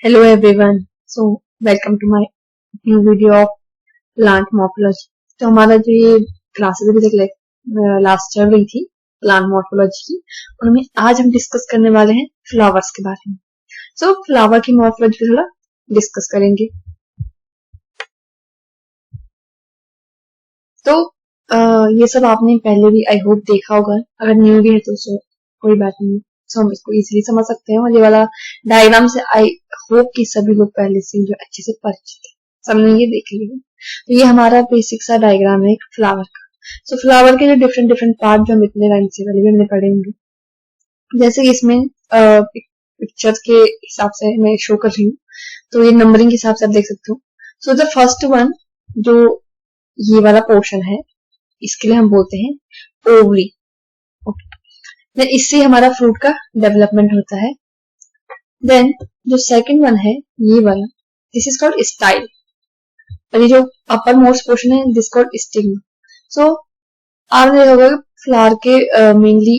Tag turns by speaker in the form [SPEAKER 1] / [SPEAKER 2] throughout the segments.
[SPEAKER 1] Hello everyone. Welcome to my new video of plant morphology. तो हमारा जो ये क्लासेस अभी तक लास्ट चल रही थी प्लांट मॉर्फोलॉजी की, उनमें आज हम डिस्कस करने वाले हैं फ्लावर्स के बारे में। फ्लावर की मॉर्फोलॉजी थोड़ा डिस्कस करेंगे। तो ये सब आपने पहले भी आई होप देखा होगा, अगर न्यू भी है तो कोई बात नहीं, हम इसको इजीली समझ सकते हैं। और ये वाला डायग्राम से आई होप कि सभी लोग पहले से जो अच्छे से परिचित है, सबने ये देख लिया। तो ये हमारा बेसिक सा डायग्राम है एक फ्लावर का। फ्लावर के जो डिफरेंट डिफरेंट पार्ट जो हम इतने टाइम से पहले भी हमने पढ़े होंगे, जैसे इसमें पिक्चर के हिसाब से मैं शो कर रही हूँ, तो ये नंबरिंग के हिसाब से आप देख सकते हो। द फर्स्ट वन जो ये वाला पोर्शन है, इसके लिए हम बोलते हैं ओवरी। देन इससे हमारा फ्रूट का डेवलपमेंट होता है। देन जो सेकंड वन है ये वाला, दिस इज कॉल्ड स्टाइल। और ये जो अपर मोस्ट पोर्शन है दिस कॉल्ड स्टिग्मा। आपने देखा होगा फ्लावर के मेनली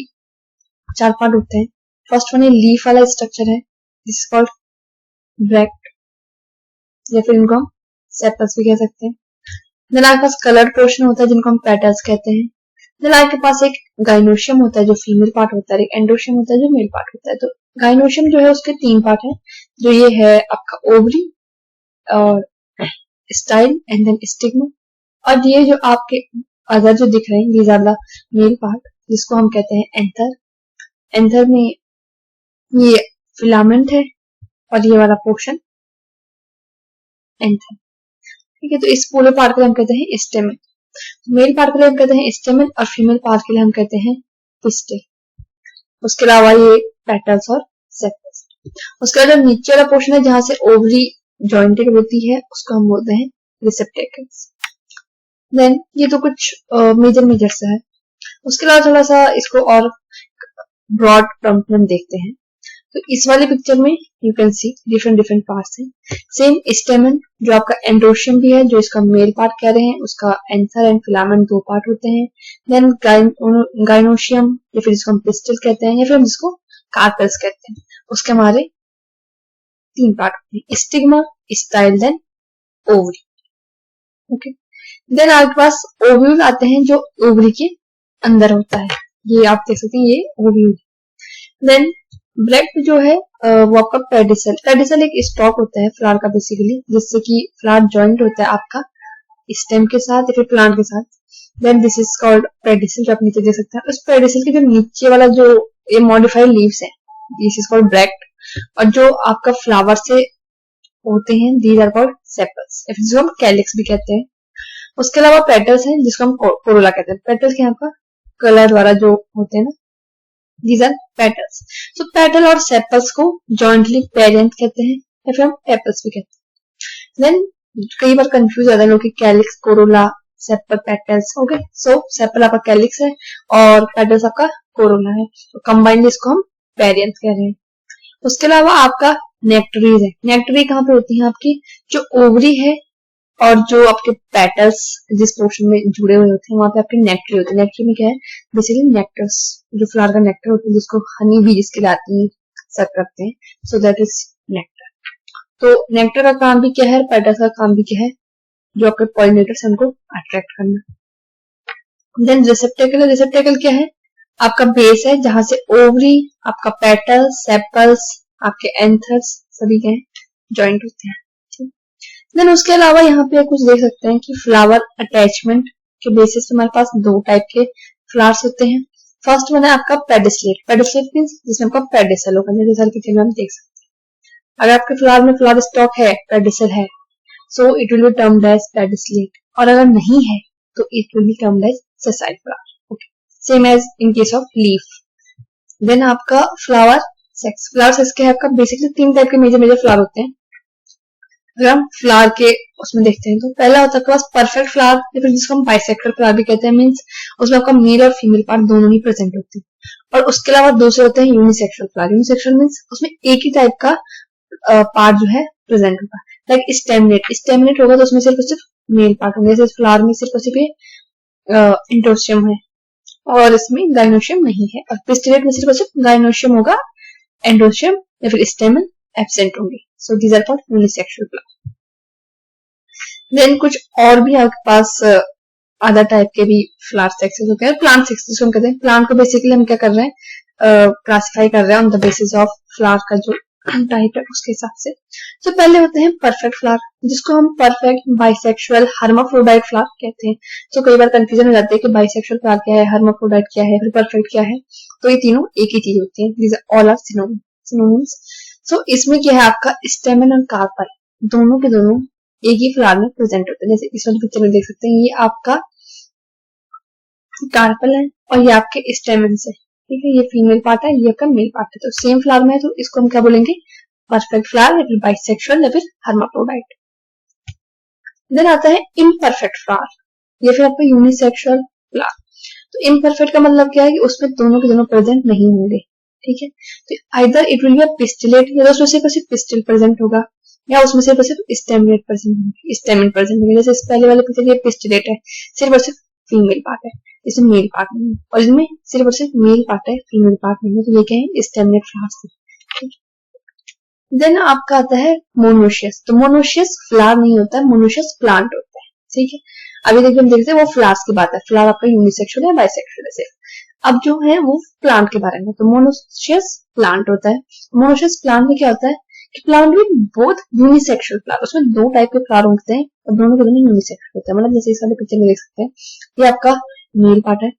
[SPEAKER 1] 4 पार्ट होते हैं। फर्स्ट वन है लीफ वाला स्ट्रक्चर है, दिस इज कॉल्ड ब्रैक्ट, या फिर इनको हम सेपल्स भी कह सकते हैं। देन आपके पास कलर्ड पोर्शन होता है जिनको हम पेटल्स कहते हैं। देन आपके पास एक गाइनोशियम होता है जो फीमेल पार्ट होता है, एक एंडोशियम होता है जो मेल पार्ट होता है। तो गाइनोशियम जो है उसके 3 पार्ट है, जो ये है आपका ओवरी और स्टाइल एंड देन स्टिग्मा। और ये जो आपके अदर जो दिख रहे हैं these are the male part, जिसको हम कहते हैं एंथर। एंथर में ये फिलामेंट है और ये वाला पोर्शन एंथर, ठीक है। तो इस पूरे पार्ट को हम कहते हैं स्टेमन। मेल पार्ट के लिए हम कहते हैं स्टेमन और फीमेल पार्ट के लिए हम कहते हैं पिस्टिल। उसके अलावा ये पेटल्स और सेपल्स। उसके बाद जो नीचे वाला पोर्शन है जहां से ओवरी जॉइंटेड होती है उसको हम बोलते हैं रिसेप्टेकल्स। देन ये तो कुछ मेजर सा है। उसके अलावा थोड़ा सा इसको और ब्रॉड टर्म में देखते हैं। तो इस वाली पिक्चर में you can see different different parts हैं। सेम स्टेमन जो आपका एंड्रोशियम भी है, जो इसका मेल पार्ट कह रहे हैं, उसका एंथर एंड फिलामेंट 2 पार्ट होते हैं। देन गाइनोशियम या फिर जिसको हम पिस्टिल कहते हैं, या फिर हम जिसको कार्पेल्स कहते हैं, उसके हमारे 3 पार्ट होते हैं, stigma, style, then ovary. Okay. Then आपके पास ओव्यूल आते हैं जो ओवरी के अंदर होता है, ये आप देख सकते हैं, ये ओव्यूल। देन ब्रैक्ट जो है वो आपका पेडिसल। पेडिसल एक स्टॉक होता है फ्लावर का बेसिकली, जिससे कि फ्लावर जॉइंट होता है आपका स्टेम के साथ या फिर प्लांट के साथ। Then this is called pedicel, जो आप नीचे देख सकते हैं। उस पेडिसल के जो नीचे वाला जो ये मॉडिफाइड लीव्स है, दिस इज कॉल्ड ब्रैक्ट। और जो आपका फ्लावर से होते हैं दीज आर कॉल्ड सेपल्स, जिसको हम कैलिक्स भी कहते हैं। उसके अलावा पेटल्स हैं जिसको हम कोरोला कहते हैं। पेटल्स के यहाँ का कलर द्वारा जो होते हैं ना, these are petals। पेटल और सेपल्स को जॉइंटली पेरेंट कहते हैं या फिर हम पेपल्स भी कहते हैं। देन कई बार कंफ्यूज होता है लोग कि calyx, Corolla, sepal, petals. Okay, sepal आपका कैलिक्स है और पेटल्स आपका कोरोला है, तो कंबाइंड इसको हम पेरेंट कह रहे हैं। उसके अलावा आपका नेक्टरीज है। नेक्टरी कहाँ पे होती है आपकी, जो ओवरी है और जो आपके पेटल्स जिस पोर्शन में जुड़े हुए होते हैं वहां पे आपके नेक्टरी होते हैं। नेक्टरी में क्या है, बेसिकली नेक्टर्स, जो फ्लावर का नेक्टर होता है, जिसको हनी भी जिसके लाती है सर्व करते हैं, सो दैट इज नेक्टर। तो नेक्टर का काम भी क्या है, पेटल्स का काम भी क्या है, जो आपके पॉलिनेटर्स हैं उनको अट्रैक्ट करना। देन रिसेप्टेकल है। रिसेप्टेकल क्या है, आपका बेस है जहां से ओवरी, आपका पेटल्स, सेपल्स, आपके एंथर्स सभी के जॉइंट होते हैं। देन उसके अलावा यहाँ पे कुछ देख सकते हैं कि फ्लावर अटैचमेंट के बेसिस पे हमारे पास 2 टाइप के फ्लावर्स होते हैं। फर्स्ट वन है आपका पेडिसलेट। पेडिसलेट मींस जिसमें आपका पेडिसल होगा, जैसे पिक्चर में हम देख सकते हैं। अगर आपके फ्लावर में फ्लावर स्टॉक है, पेडिसल है, so it will be termed as pedicellate. और अगर नहीं है तो it will be termed as sessile flower. Okay, same as in case of leaf. Then आपका फ्लावर सेक्स। फ्लावर सेक्स के आपका बेसिकली 3 टाइप के मेजर फ्लावर होते हैं। अगर हम फ्लावर के उसमें देखते हैं तो पहला होता है आपके पास परफेक्ट फ्लावर, या फिर जिसको हम बाइसेक्टर फ्लावर भी कहते हैं। मींस उसमें आपका मेल और फीमेल पार्ट दोनों ही प्रेजेंट होते हैं। और उसके अलावा दूसरे होते हैं यूनिसेक्सुअल फ्लावर। यूनिसेक्सुअल मींस उसमें एक ही टाइप का पार्ट जो है प्रेजेंट होगा, लाइक स्टेमिनेट। स्टेमिनेट होगा तो उसमें सिर्फ मेल पार्ट होंगे, जैसे फ्लावर में सिर्फ एंड्रोशियम है और इसमें गाइनोशियम नहीं है। और पिस्टिलेट में सिर्फ गाइनोशियम होगा, एंड्रोशियम या फिर स्टेमन एब्सेंट होंगे। So these are called unisexual flower. Then कुछ और भी आपके पास अदर टाइप के भी फ्लावर सेक्सेस होते हैं। प्लांट सेक्सेस जिसको हम कहते हैं, प्लांट को बेसिकली हम क्या कर रहे हैं, क्लासिफाई कर रहे हैं on the basis of flower का जो टाइप है उसके हिसाब से। तो पहले होते हैं परफेक्ट फ्लावर, जिसको हम परफेक्ट, बाइसेक्सुअल, हर्माफ्रोडाइट फ्लावर कहते हैं। तो कई बार कंफ्यूजन हो जाती है कि बाइसेक्सुअल फ्लावर क्या है, हर्माफ्रोडाइट क्या है, फिर परफेक्ट क्या है। तो ये तीनों एक ही चीज होती है, दीज ऑल आर सिनोनिम्स। सो इसमें क्या है, आपका स्टेमन और कार्पल दोनों के दोनों एक ही फ्लावर में प्रेजेंट होते हैं। जैसे इस वाली पिक्चर में देख सकते हैं, ये आपका कार्पल है और ये आपके स्टेमन है, ठीक है। ये फीमेल पार्ट है, ये आपका मेल पार्ट है। तो सेम फ्लावर में है, तो इसको हम क्या बोलेंगे, परफेक्ट फ्लावर या फिर बाइसेक्सुअल या फिर हर्माफ्रोडाइट। देन आता है इम्परफेक्ट फ्लावर या फिर आपका यूनिसेक्सुअल फ्लावर। तो इम्परफेक्ट का मतलब क्या है कि उसमें दोनों के दोनों प्रेजेंट नहीं होंगे, ठीक है। तो either it will be a pistillate, या उसमें सिर्फ पिस्टिल प्रेजेंट होगा, या उसमें सिर्फ स्टेमलेट प्रेजेंट होंगे, स्टेमिन प्रेजेंट होंगे। जैसे इस पहले वाले पिक्चर ये पिस्टिलेट है, सिर्फ और सिर्फ फीमेल पार्ट है, इसमें मेल पार्ट नहीं है, और इसमें सिर्फ और सिर्फ मेल पार्ट है, फीमेल पार्ट नहीं है। तो ये क्या है, स्टेमलेट फ्लावर्स। देन आपका आता है मोनोशियस। तो मोनोशियस फ्लावर नहीं होता है, मोनोशियस प्लांट होता है, ठीक है। अभी देखिए हम देखते हैं वो फ्लावर्स की बात है, फ्लावर आपका यूनिसेक्सुअल है, बाइसेक्सुअल है। अब जो है वो प्लांट के बारे में, तो मोनोशियस प्लांट होता है। मोनोशियस प्लांट में क्या होता है कि प्लांट में बोथ यूनिसेक्सुअल फ्लावर, उसमें दो टाइप के फ्लावर होते हैं और दोनों के दोनों यूनिसेक्सुअल होते हैं। मतलब जैसे इस वाले पिक्चर में देख सकते हैं, ये आपका मेल पार्ट है,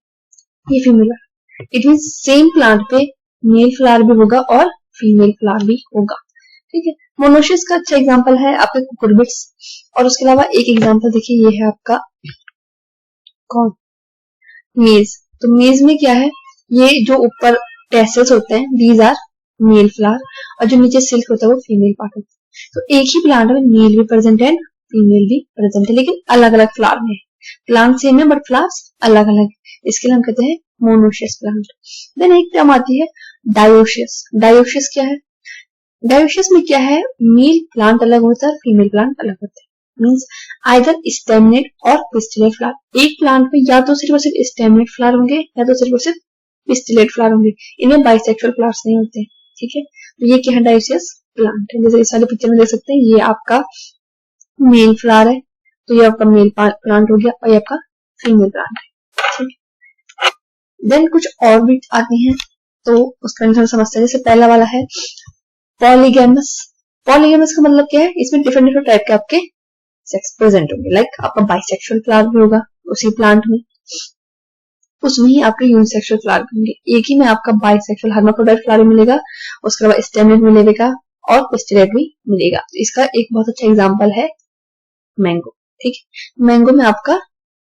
[SPEAKER 1] ये फीमेल है। इट मीन सेम प्लांट पे मेल फ्लावर भी होगा और फीमेल फ्लावर भी होगा, ठीक है। मोनोशियस का अच्छा एग्जांपल है आपके कुकुरबिट्स, और उसके अलावा एक एग्जांपल देखिए, ये है आपका कौन, मेज। तो मेज में क्या है, ये जो ऊपर टेसल्स होते हैं दीज आर मेल फ्लावर, और जो नीचे सिल्क होता है वो फीमेल पार्ट होता है। तो एक ही प्लांट में मेल भी प्रेजेंट है, फीमेल भी प्रेजेंट है, लेकिन अलग अलग फ्लावर में। प्लांट सेम है बट फ्लावर्स अलग अलग, इसके लिए हम कहते हैं मोनोशियस प्लांट। देन एक टर्म आती है डायोशियस। डायोशियस क्या है, डायोशियस में क्या है, मेल प्लांट अलग होता है और फीमेल प्लांट अलग होता है। मीन्स आइदर स्टेमनेट और पिस्टिलेट फ्लावर। एक प्लांट में या तो सिर्फ और सिर्फ स्टेमनेट फ्लावर होंगे या तो सिर्फ और सिर्फ पिस्टिलेट फ्लावर होंगे, इनमें बाइसेक्सुअल फ्लावर्स नहीं होते, ठीक है। तो ये क्या है, डायोशियस प्लांट है। जैसे इस वाले पिक्चर में देख सकते हैं, ये आपका मेल फ्लावर है, तो ये आपका मेल प्लांट हो गया, और ये आपका फीमेल प्लांट है, ठीक है। देन कुछ और भी आते हैं तो उसका थोड़ा समझते हैं। जैसे पहला वाला है पॉलीगैमस। पॉलीगैमस का मतलब क्या है, इसमें डिफरेंट डिफरेंट टाइप के आपके सेक्स प्रेजेंट होंगे। लाइक आपका बाइसेक्सुअल फ्लावर भी होगा उसी प्लांट में, उसमें ही आपके यूनिसेक्सुअल फ्लावर भी होंगे। एक ही में आपका बाइसेक्सुअल हर्माफ्रोडाइट फ्लावर मिलेगा, उसके बाद स्टेमनेट मिलेगा और पिस्टिलेट भी मिलेगा। तो इसका एक बहुत अच्छा एग्जांपल है मैंगो, ठीक है। मैंगो में आपका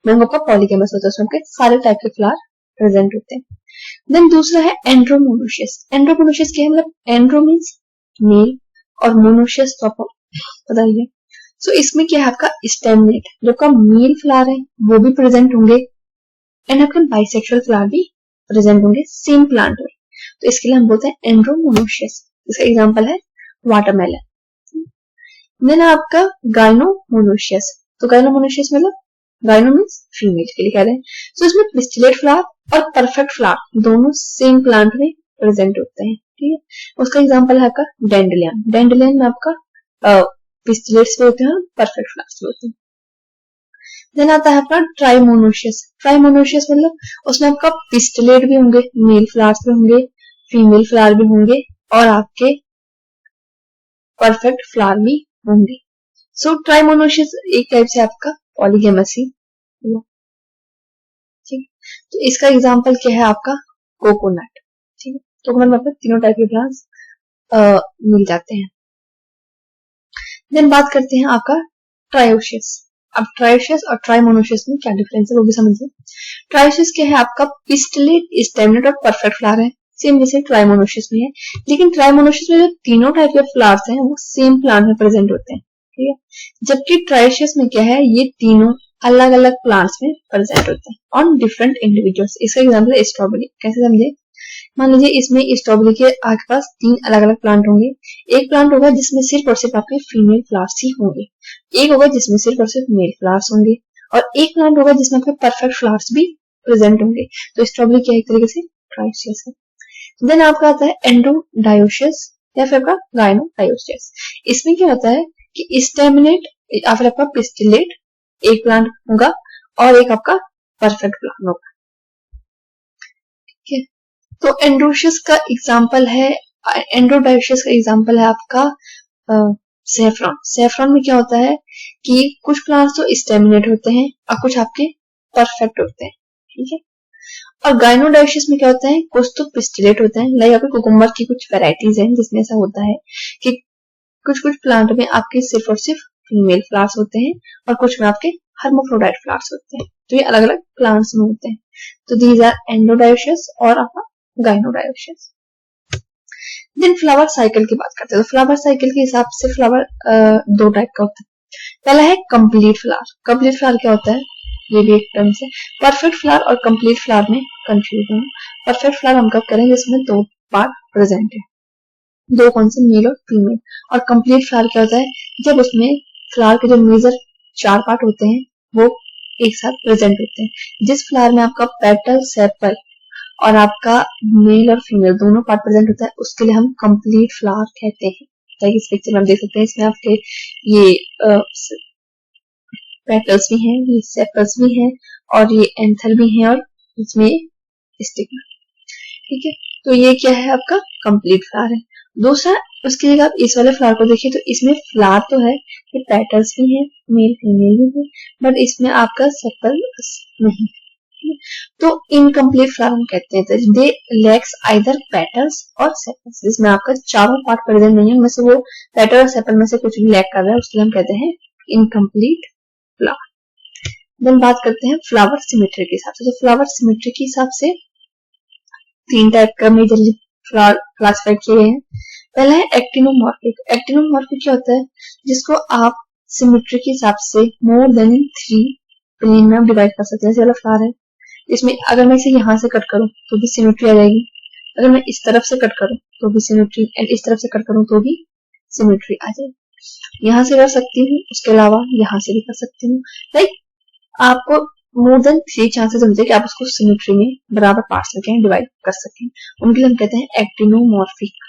[SPEAKER 1] मैंगो का पॉलीगैमस होता है, उसमें सारे टाइप के फ्लावर प्रेजेंट होते हैं। देन दूसरा है एंड्रोमोनोशियस। एंड्रोमोनोशियस क्या है, मतलब एंड्रो मीन्स मेल और मोनोशियस तो आपको पता ही है। सो इसमें क्या है, आपका स्टेमनेट जो का मेल फ्लावर है वो भी प्रेजेंट होंगे, एंड आपके बाइसेक्सुअल फ्लावर भी प्रेजेंट होंगे सेम प्लांट में। तो इसके लिए हम बोलते हैं एंड्रोमोनोशियस। इसका एग्जांपल है वाटरमेलन। देन आपका गाइनोमोनोशियस। तो गाइनोमोनोशियस मतलब गाइनो मीन्स फीमेल के लिए कह रहे हैं। सो इसमें पिस्टिलेट फ्लावर और परफेक्ट फ्लावर दोनों सेम प्लांट में प्रेजेंट होते हैं, ठीक है। उसका एग्जांपल है आपका डेंडेलियन। डेंडेलियन में आपका पिस्टिलेट्स भी होते हैं और परफेक्ट फ्लावर्स भी होते हैं। देन आता है आपका ट्राइमोनोशियस। ट्राइमोनोशियस मतलब उसमें आपका पिस्टिलेट भी होंगे, मेल फ्लावर्स भी होंगे, फीमेल फ्लावर भी होंगे, और आपके परफेक्ट फ्लावर भी होंगे। सो ट्राइमोनोशियस एक टाइप से आपका पॉलीगैमस ही हुआ, ठीक। तो इसका एग्जांपल क्या है, आपका कोकोनट, ठीक है। कोकोनट में आपको तीनों टाइप के प्लांट्स मिल जाते हैं। देन बात करते हैं आपका ट्रायोशियस। अब ट्रायोशियस और ट्राइमोनोशियस में क्या डिफरेंस है वो भी समझिए। ट्रायोशियस क्या है, आपका पिस्टिलेट, स्टेमनेट और परफेक्ट फ्लावर है, सेम जैसे ट्राइमोनोशियस में है। लेकिन ट्राइमोनोशियस में जो तीनों टाइप के फ्लावर्स हैं वो सेम प्लांट में प्रेजेंट होते हैं, ठीक है। जबकि ट्रायोशियस में क्या है, ये तीनों अलग अलग प्लांट्स में प्रेजेंट होते हैं ऑन डिफरेंट इंडिविजुअल्स। इसका एग्जाम्पल है स्ट्रॉबेरी। कैसे समझे, मान लीजिए इसमें स्ट्रॉबेरी के आपके पास 3 अलग अलग प्लांट होंगे। एक प्लांट होगा जिसमें सिर्फ और सिर्फ आपके फीमेल फ्लावर्स ही होंगे, एक होगा जिसमें सिर्फ और सिर्फ मेल फ्लावर्स होंगे, और एक प्लांट होगा जिसमें आपके परफेक्ट फ्लावर्स भी प्रेजेंट होंगे। तो स्ट्रॉबेरी क्या एक तरीके से ट्रायोशियस है। देन आपका आता है एंड्रोडायोशियस या फिर आपका गायनोडायोसिस। इसमें क्या होता है कि स्टेमिनेट या फिर आपका पिस्टिलेट एक प्लांट होगा और एक आपका परफेक्ट प्लांट होगा। ठीक है, तो एंड्रोशियस का एग्जांपल है, एंड्रोडायोसिस का एग्जांपल है आपका सेफ्रॉन। सेफ्रॉन में क्या होता है कि कुछ प्लांट्स तो स्टेमिनेट होते हैं और कुछ आपके परफेक्ट होते हैं। ठीक है, और गायनोडायोसिस में क्या होता है, कुछ तो पिस्टिलेट होते हैं, लाइक आपके कुकुम्बर की कुछ वेराइटीज हैं जिसमें ऐसा होता है कि कुछ कुछ प्लांट में आपके सिर्फ और सिर्फ फीमेल फ्लावर्स होते हैं और कुछ में आपके हर्माफ्रोडाइट फ्लावर्स होते हैं। तो ये अलग अलग प्लांट्स में होते हैं। तो दीज आर एंड्रोडायोसिस और आपका गायनोडायोसिस। देन फ्लावर साइकिल की बात करते हैं। तो फ्लावर साइकिल के हिसाब से फ्लावर दो टाइप का होता है। पहला है कंप्लीट फ्लावर। कंप्लीट फ्लावर क्या होता है, ये भी एक टर्म से। परफेक्ट फ्लावर और कंप्लीट फ्लावर में कंफ्यूज हूँ। परफेक्ट फ्लावर हम कब करें जिसमें दो पार्ट प्रेजेंट है, दो कौन से, मेल और फीमेल। और कंप्लीट फ्लावर क्या होता है, जब उसमें फ्लावर के जो मेजर 4 पार्ट होते हैं वो एक साथ प्रेजेंट होते हैं। जिस फ्लावर में आपका पेटल, सेपल और आपका मेल और फीमेल दोनों पार्ट प्रेजेंट होता है उसके लिए हम कंप्लीट फ्लावर कहते हैं। लाइक इस पिक्चर में आप देख सकते हैं, इसमें आपके ये पेटल्स भी हैं, ये सेपल्स भी हैं और ये एंथर भी हैं और इसमें स्टिग्मा। ठीक है, तो ये क्या है आपका कंप्लीट फ्लावर है। दूसरा, उसके लिए आप इस वाले फ्लावर को देखिए तो इसमें फ्लावर तो है, ये पेटल्स भी हैं, मेल फीमेल भी है, बट इसमें आपका सेपल नहीं। तो इनकम्प्लीट फ्लावर हम कहते हैं दे लैक्स आइदर पेटल्स और सेपल्स, जिसमें आपका चारों पार्ट प्रेजेंट नहीं है, उनमें से वो पेटल और सेपल में से कुछ भी लैक कर रहा है, उसके लिए हम कहते हैं इनकम्प्लीट फ्लावर। देन बात करते हैं फ्लावर सिमेट्री के हिसाब से। तो फ्लावर सिमेट्री के हिसाब से 3 टाइप का मेजरली फ्लावर क्लासिफाई किए गए हैं। पहला है एक्टिनोमॉर्फिक। एक्टिनोमॉर्फिक क्या होता है, जिसको आप सिमेट्री के हिसाब से मोर देन 3 प्लेन में डिवाइड कर सकते हैं। जैसे वाला फ्लावर है, इसमें अगर मैं इसे यहाँ से कट करूं तो भी सिमेट्री आ जाएगी, अगर मैं इस तरफ से कट करूं तो भी सिमेट्री, एंड इस तरफ से कट करूं तो भी सिमेट्री आ जाएगी। यहाँ से कर सकती हूँ, उसके अलावा यहाँ से भी कर सकती हूँ। लाइक आपको मोर देन 3 चांसेस होते हैं कि आप उसको सिमेट्री में बराबर बांट सकें, डिवाइड कर सकें, उनके लिए हम कहते हैं एक्टिनोमॉर्फिक।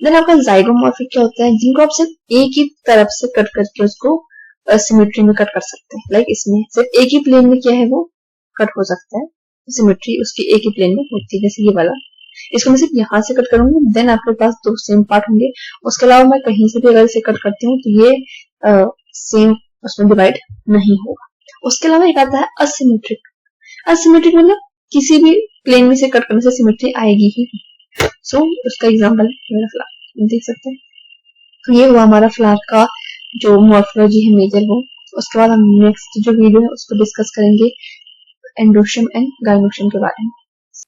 [SPEAKER 1] देन आपका जाइगोमॉर्फिक क्या होता है, जिनको आप सिर्फ एक ही तरफ से कट करके उसको सिमेट्री में कट कर सकते हैं। लाइक इसमें सिर्फ एक ही प्लेन में क्या है वो कट हो सकता है, सिमेट्री उसकी एक ही प्लेन में होती है। जैसे ये वाला, इसको मैं सिर्फ यहाँ से कट करूंगी, देन आपके पास 2 सेम पार्ट होंगे। उसके अलावा मैं कहीं से भी अगर इसे कट करती हूँ तो ये सेम उसमें डिवाइड नहीं होगा। उसके अलावा एक आता है असिमेट्रिक। असिमेट्रिक मतलब किसी भी प्लेन में से कट करने से सिमेट्री आएगी ही। सो उसका एग्जाम्पल है मेरा फ्लावर, देख सकते हैं। तो ये हुआ हमारा फ्लावर का जो मॉर्फोलॉजी है मेजर वो। उसके बाद हम नेक्स्ट जो वीडियो है उसको डिस्कस करेंगे एंड्रोशियम एंड गायनोशियम के बारे में।